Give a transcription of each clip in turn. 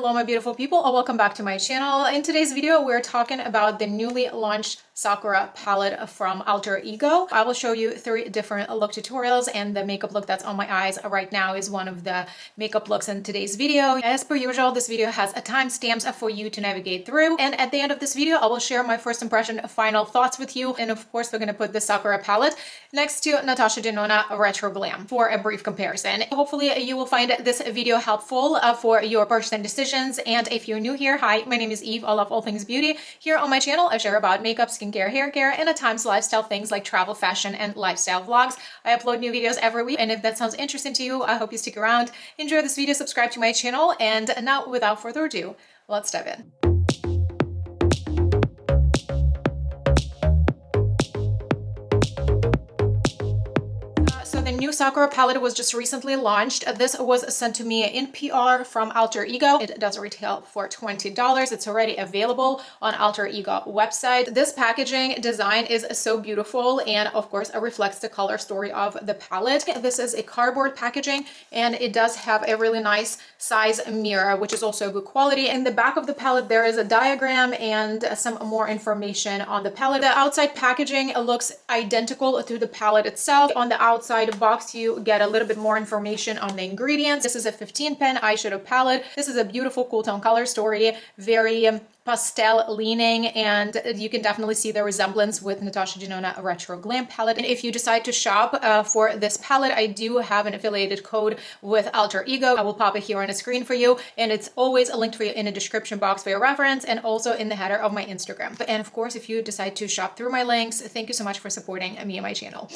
Hello my beautiful people, welcome back to my channel. In today's video we're talking about the newly launched Sakura palette from Alter Ego. I will show you 3 different look tutorials, and the makeup look that's on my eyes right now is one of the makeup looks in today's video. As per usual, this video has a timestamps for you to navigate through, and at the end of this video I will share my first impression final thoughts with you. And of course we're going to put the Sakura palette next to Natasha Denona Retro Glam for a brief comparison. Hopefully you will find this video helpful for your purchasing decisions. And if you're new here, hi, my name is Eve. I love all things beauty. Here on my channel I share about makeup, skincare, hair care, and at times lifestyle things like travel, fashion, and lifestyle vlogs. I upload new videos every week, and if that sounds interesting to you, I hope you stick around, enjoy this video, subscribe to my channel, and now without further ado, let's dive in. The new Sakura palette was just recently launched. This was sent to me in PR from Alter Ego. It does retail for $20. It's already available on Alter Ego website. This packaging design is so beautiful, and of course it reflects the color story of the palette. This is a cardboard packaging, and it does have a really nice size mirror, which is also good quality. In the back of the palette there is a diagram and some more information on the palette. The outside packaging looks identical to the palette itself. On the outside box you get a little bit more information on the ingredients. This is a 15 pen eyeshadow palette. This is a beautiful cool tone color story, very pastel leaning, and you can definitely see the resemblance with Natasha Denona Retro Glam palette. And if you decide to shop for this palette, I do have an affiliated code with Alter Ego. I will pop it here on the screen for you, and it's always linked for you in the description box for your reference, and also in the header of my Instagram. And of course, if you decide to shop through my links, thank you so much for supporting me and my channel.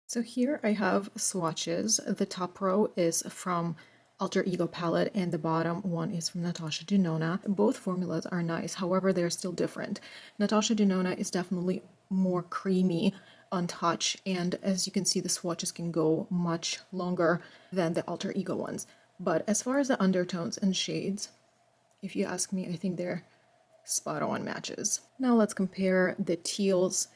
So here I have swatches. The top row is from Alter Ego palette and the bottom one is from Natasha Denona. Both formulas are nice, however they're still different. Natasha Denona is definitely more creamy on touch, and as you can see the swatches can go much longer than the Alter Ego ones. But as far as the undertones and shades, if you ask me, I think they're spot on matches. Now let's compare the teals.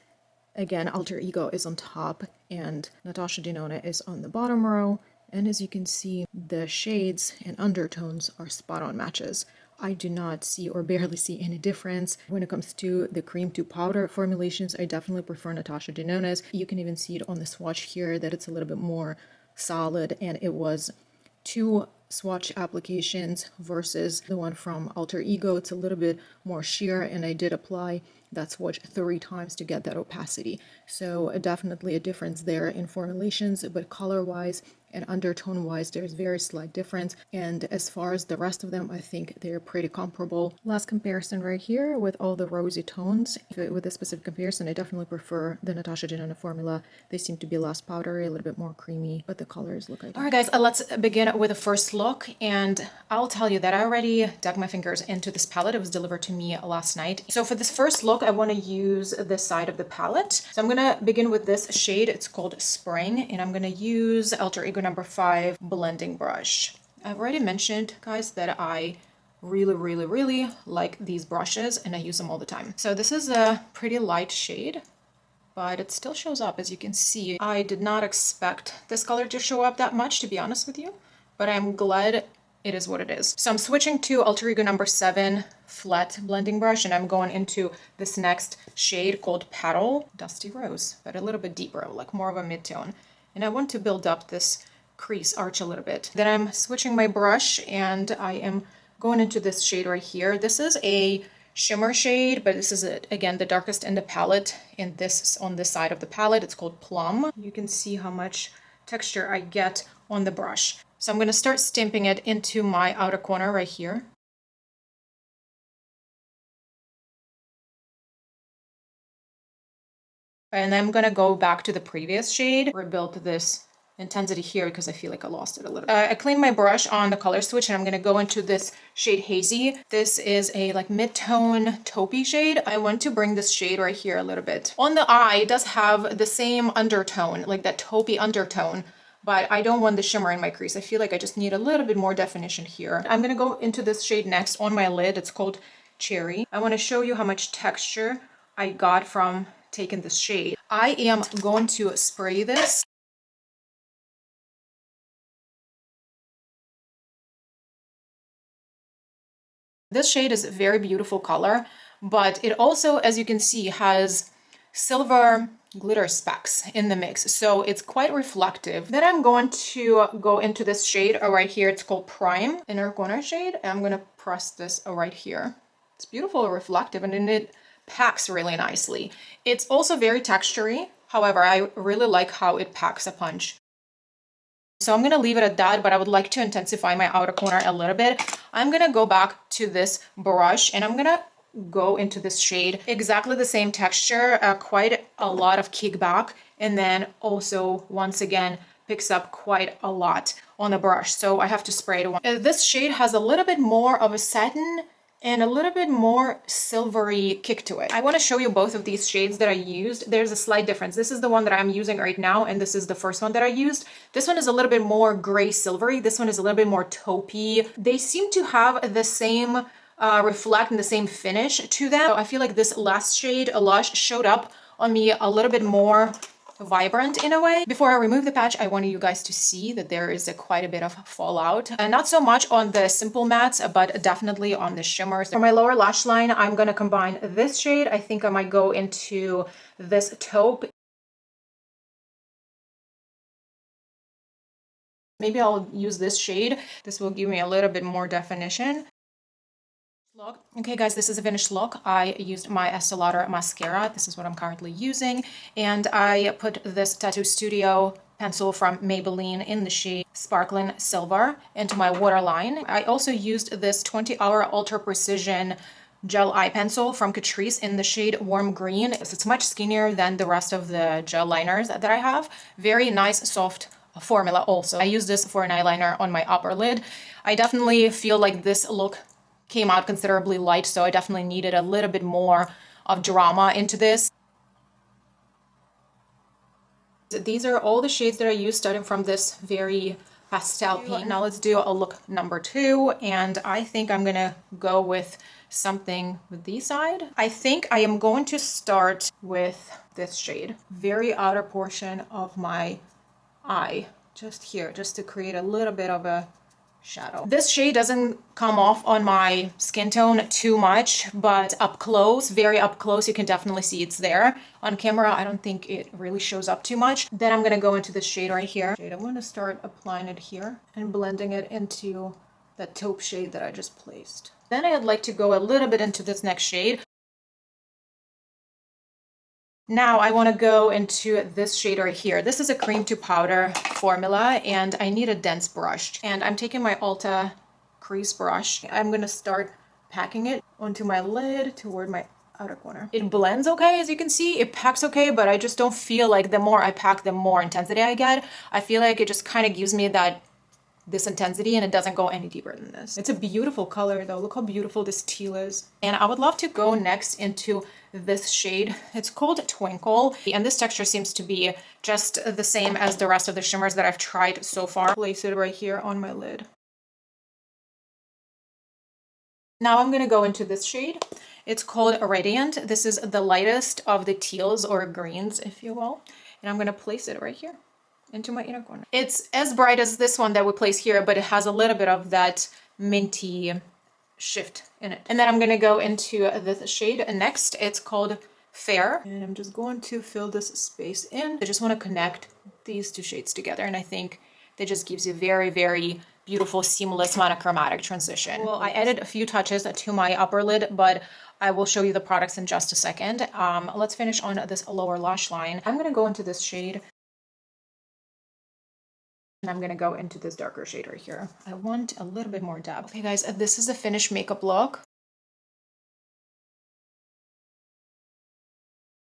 Again, Alter Ego is on top and Natasha Denona is on the bottom row. And as you can see, the shades and undertones are spot on matches. I do not see or barely see any difference. When it comes to the cream to powder formulations, I definitely prefer Natasha Denona's. You can even see it on the swatch here that it's a little bit more solid, and it was 2 swatch applications versus the one from Alter Ego. It's a little bit more sheer, and I did apply that swatch 3 times to get that opacity. So definitely a difference there in formulations, but color wise and undertone wise there's very slight difference. And as far as the rest of them, I think they're pretty comparable. Last comparison right here with all the rosy tones. With this specific comparison, I definitely prefer the Natasha Denona formula. They seem to be less powdery, a little bit more creamy, but the colors look identical. All right guys, let's begin with the first look, and I'll tell you that I already dug my fingers into this palette. It was delivered to me last night. So for this first look I want to use this side of the palette. So I'm going to begin with this shade. It's called Spring, and I'm going to use Alter Ego number 5 blending brush. I've already mentioned, guys, that I really like these brushes and I use them all the time. So this is a pretty light shade, but it still shows up, as you can see. I did not expect this color to show up that much, to be honest with you, but I'm glad it is what it is. So I'm switching to Alter Ego number 7 flat blending brush, and I'm going into this next shade called Petal, Dusty Rose, but a little bit deeper, like more of a mid-tone. And I want to build up this crease arch a little bit. Then I'm switching my brush and I am going into this shade right here. This is a shimmer shade, but this is again the darkest in the palette, and this on this side of the palette. It's called Plum. You can see how much texture I get on the brush. So I'm going to start stamping it into my outer corner right here. And I'm going to go back to the previous shade, rebuild this intensity here because I feel like I lost it a little bit. I cleaned my brush on the color switch, and I'm going to go into this shade Hazy. This is a like mid-tone taupey shade. I want to bring this shade right here a little bit. On the eye, it does have the same undertone, like that taupey undertone, but I don't want the shimmer in my crease. I feel like I just need a little bit more definition here. I'm going to go into this shade next on my lid. It's called Cherry. I want to show you how much texture I got from taking this shade. I am going to spray this This shade is a very beautiful color, but it also, as you can see, has silver glitter specks in the mix, so it's quite reflective. Then I'm going to go into this shade right here. It's called Prime, inner corner shade, and I'm gonna press this right here. It's beautiful, reflective, and then it packs really nicely. It's also very textury. However, I really like how it packs a punch. So I'm gonna leave it at that, but I would like to intensify my outer corner a little bit. I'm gonna go back to this brush and I'm gonna go into this shade. Exactly the same texture, quite a lot of kickback, and then also, once again, picks up quite a lot on the brush. So I have to spray it. This shade has a little bit more of a satin and a little bit more silvery kick to it. I want to show you both of these shades that I used. There's a slight difference. This is the one that I'm using right now, and this is the first one that I used. This one is a little bit more gray silvery. This one is a little bit more taupey. They seem to have the same reflect and the same finish to them. So I feel like this last shade, Lush, showed up on me a little bit more vibrant in a way. Before I remove the patch, I wanted you guys to see that there is quite a bit of fallout, and not so much on the simple mattes, but definitely on the shimmers. For my lower lash line, I'm going to combine this shade. I think I might go into this taupe. Maybe I'll use this shade. This will give me a little bit more definition. Look. Okay guys, this is a finished look. I used my Estee Lauder mascara. This is what I'm currently using, and I put this Tattoo Studio pencil from Maybelline in the shade Sparkling Silver into my waterline. I also used this 20-hour Ultra Precision gel eye pencil from Catrice in the shade Warm Green. It's much skinnier than the rest of the gel liners that I have. Very nice, soft formula also. I use this for an eyeliner on my upper lid. I definitely feel like this look came out considerably light, so I definitely needed a little bit more of drama into this. These are all the shades that I used, starting from this very pastel pink. Now let's do a look number 2, and I think I'm gonna go with something with this side. I think I am going to start with this shade. Very outer portion of my eye, just here, just to create a little bit of a shadow. This shade doesn't come off on my skin tone too much, but up close, very up close, you can definitely see it's there. On camera, I don't think it really shows up too much. Then I'm gonna go into this shade right here. I'm gonna start applying it here and blending it into that taupe shade that I just placed. Then I'd like to go a little bit into this next shade. Now I want to go into this shade right here. This is a cream to powder formula, and I need a dense brush. And I'm taking my Ulta crease brush. I'm going to start packing it onto my lid toward my outer corner. It blends okay, as you can see. It packs okay, but I just don't feel like the more I pack, the more intensity I get. I feel like it just kind of gives me this intensity, and it doesn't go any deeper than this. It's a beautiful color though. Look how beautiful this teal is. And I would love to go next into this shade. It's called Twinkle, and this texture seems to be just the same as the rest of the shimmers that I've tried so far. Place it right here on my lid. Now I'm gonna go into this shade. It's called Radiant. This is the lightest of the teals or greens, if you will. And I'm gonna place it right here into my inner corner. It's as bright as this one that we place here, but it has a little bit of that minty shift in it. And then I'm gonna go into this shade next. It's called Fair, and I'm just going to fill this space in. I just want to connect these two shades together, and I think that just gives you very, very beautiful, seamless monochromatic transition. Well, I added a few touches to my upper lid, but I will show you the products in just a second. Let's finish on this lower lash line. I'm gonna go into this shade, and I'm gonna go into this darker shade right here. I want a little bit more depth. Okay guys, this is the finished makeup look.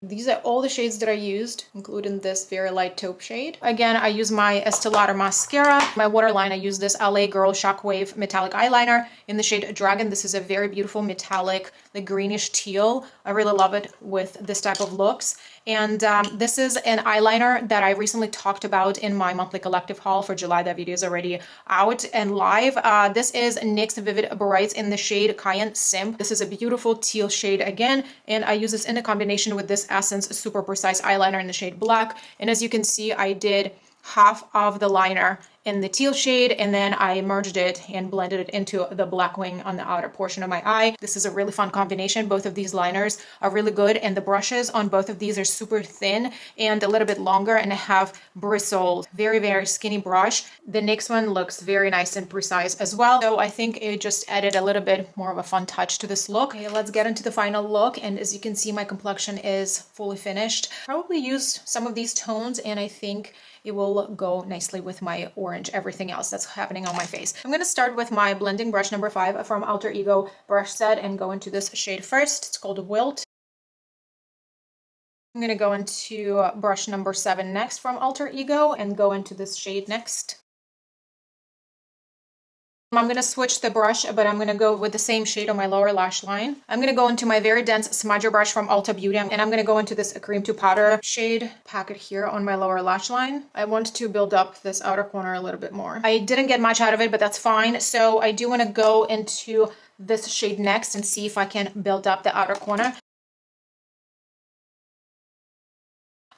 These are all the shades that I used, including this very light taupe shade. Again, I use my Estee Lauder mascara. My waterline, I use this LA Girl Shockwave metallic eyeliner in the shade Dragon. This is a very beautiful metallic, like greenish teal. I really love it with this type of looks. And this is an eyeliner that I recently talked about in my monthly collective haul for July. That video is already out and live. This is NYX Vivid Brights in the shade Cayenne Simp. This is a beautiful teal shade again, and I use this in a combination with this Essence Super Precise eyeliner in the shade Black. And as you can see, I did half of the liner in the teal shade, and then I merged it and blended it into the black wing on the outer portion of my eye. This is a really fun combination. Both of these liners are really good, and the brushes on both of these are super thin and a little bit longer and have bristled, very, very skinny brush. The next one looks very nice and precise as well. So I think it just added a little bit more of a fun touch to this look. Okay, let's get into the final look. And as you can see, my complexion is fully finished. Probably used some of these tones, and I think it will go nicely with my orange, everything else that's happening on my face. I'm gonna start with my blending brush number 5 from Alter Ego brush set and go into this shade first. It's called Wilt. I'm gonna go into brush number 7 next from Alter Ego and go into this shade next. I'm going to switch the brush, but I'm going to go with the same shade on my lower lash line. I'm going to go into my very dense smudger brush from Ulta Beauty, and I'm going to go into this cream to powder shade, pack it here on my lower lash line. I want to build up this outer corner a little bit more. I didn't get much out of it, but that's fine. So I do want to go into this shade next and see if I can build up the outer corner.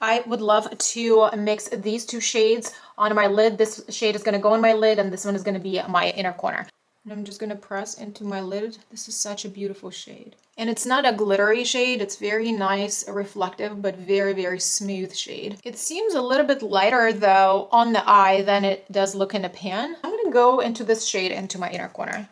I would love to mix these two shades on my lid. This shade is going to go on my lid, and this one is going to be my inner corner. And I'm just going to press into my lid. This is such a beautiful shade. And it's not a glittery shade. It's very nice, reflective, but very, very smooth shade. It seems a little bit lighter, though, on the eye than it does look in the pan. I'm going to go into this shade into my inner corner.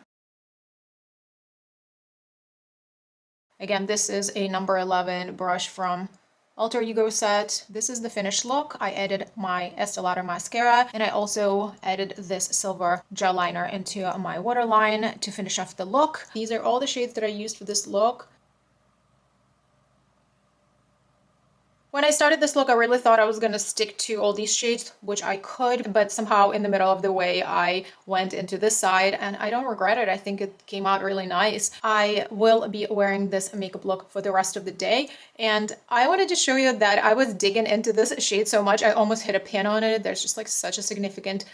Again, this is a number 11 brush from Alter Ego set. This is the finished look. I added my Estee Lauder mascara, and I also added this silver gel liner into my waterline to finish off the look. These are all the shades that I used for this look. When I started this look, I really thought I was going to stick to all these shades, which I could, but somehow in the middle of the way, I went into this side, and I don't regret it. I think it came out really nice. I will be wearing this makeup look for the rest of the day, and I wanted to show you that I was digging into this shade so much, I almost hit a pin on it. There's just like such a significant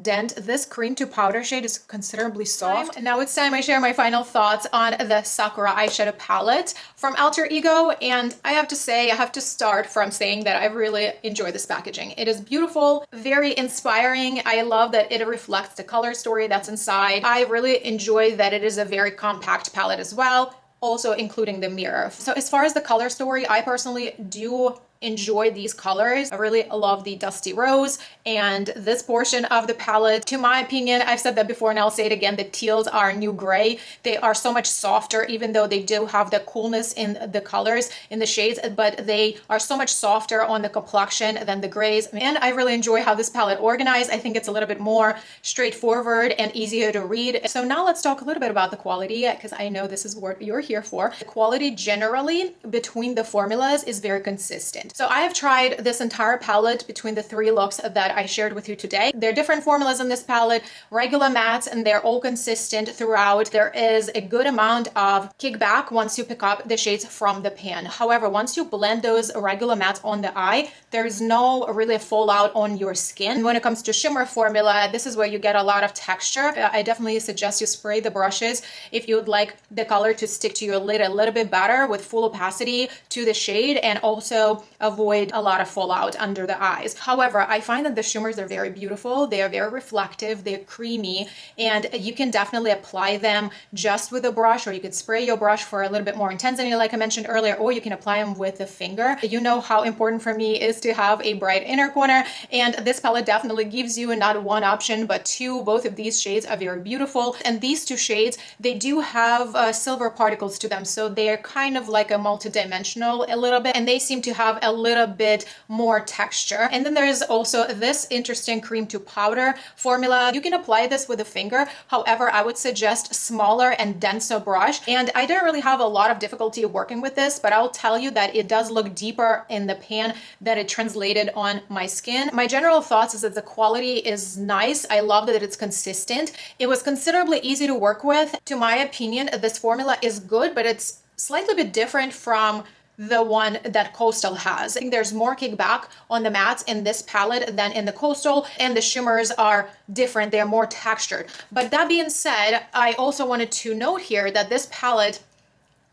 dent. This cream to powder shade is considerably soft. Now it's time I share my final thoughts on the Sakura eyeshadow palette from Alter Ego, and I have to say, I have to start from saying that I really enjoy this packaging. It is beautiful, very inspiring. I love that it reflects the color story that's inside. I really enjoy that it is a very compact palette as well, also including the mirror. So as far as the color story, I personally do enjoy these colors. I really love the Dusty Rose and this portion of the palette. To my opinion, I've said that before and I'll say it again, the teals are new gray. They are so much softer, even though they do have the coolness in the colors, in the shades, but they are so much softer on the complexion than the grays. And I really enjoy how this palette organized. I think it's a little bit more straightforward and easier to read. So now let's talk a little bit about the quality, because I know this is what you're here for. The quality generally between the formulas is very consistent. So I have tried this entire palette between the 3 looks that I shared with you today. There are different formulas in this palette, regular mattes, and they're all consistent throughout. There is a good amount of kickback once you pick up the shades from the pan. However, once you blend those regular mattes on the eye, there's no really fallout on your skin. When it comes to shimmer formula, this is where you get a lot of texture. I definitely suggest you spray the brushes if you would like the color to stick to your lid a little bit better with full opacity to the shade, and also avoid a lot of fallout under the eyes. However, I find that the shimmers are very beautiful. They are very reflective, they're creamy, and you can definitely apply them just with a brush, or you could spray your brush for a little bit more intensity like I mentioned earlier, or you can apply them with the finger. You know how important for me is to have a bright inner corner, and this palette definitely gives you not one option but 2. Both of these shades are very beautiful, and these 2 shades, they do have silver particles to them, so they're kind of like a multi-dimensional a little bit, and they seem to have a little bit more texture. And then there's also this interesting cream to powder formula. You can apply this with a finger. However, I would suggest smaller and denser brush. And I don't really have a lot of difficulty working with this, but I'll tell you that it does look deeper in the pan than it translated on my skin. My general thoughts is that the quality is nice. I love that it's consistent. It was considerably easy to work with. To my opinion, this formula is good, but it's slightly bit different from the one that Coastal has. I think there's more kickback on the mattes in this palette than in the Coastal, and the shimmers are different. They're more textured. But that being said, I also wanted to note here that this palette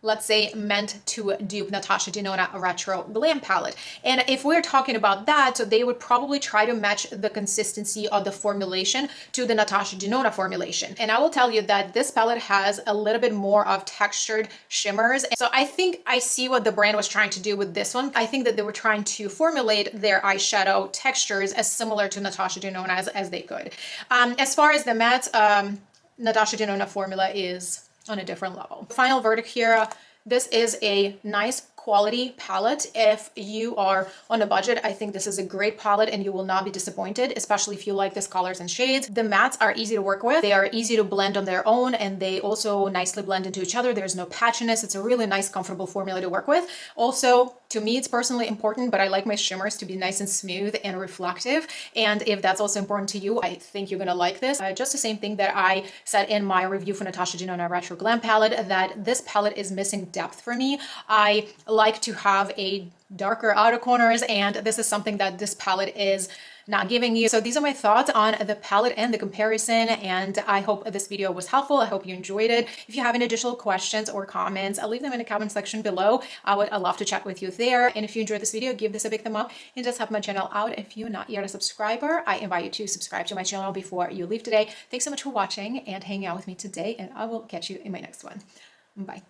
let's say, meant to dupe Natasha Denona Retro Glam palette. And if we're talking about that, so they would probably try to match the consistency of the formulation to the Natasha Denona formulation. And I will tell you that this palette has a little bit more of textured shimmers. So I think I see what the brand was trying to do with this one. I think that they were trying to formulate their eyeshadow textures as similar to Natasha Denona as they could. As far as the matte, Natasha Denona formula is on a different level. Final verdict here, this is a nice quality palette. If you are on a budget, I think this is a great palette and you will not be disappointed, especially if you like these colors and shades. The mattes are easy to work with. They are easy to blend on their own and they also nicely blend into each other. There's no patchiness. It's a really nice, comfortable formula to work with. Also, to me, it's personally important, but I like my shimmers to be nice and smooth and reflective. And if that's also important to you, I think you're gonna like this. Just the same thing that I said in my review for Natasha Denona Retro Glam palette, that this palette is missing depth for me. I like to have a darker outer corners, and this is something that this palette is not giving you. So these are my thoughts on the palette and the comparison, and I hope this video was helpful. I hope you enjoyed it. If you have any additional questions or comments, I'll leave them in the comment section below. I would love to chat with you there. And if you enjoyed this video, give this a big thumb up and just help my channel out. If you're not yet a subscriber, I invite you to subscribe to my channel before you leave today. Thanks so much for watching and hanging out with me today, and I will catch you in my next one. Bye.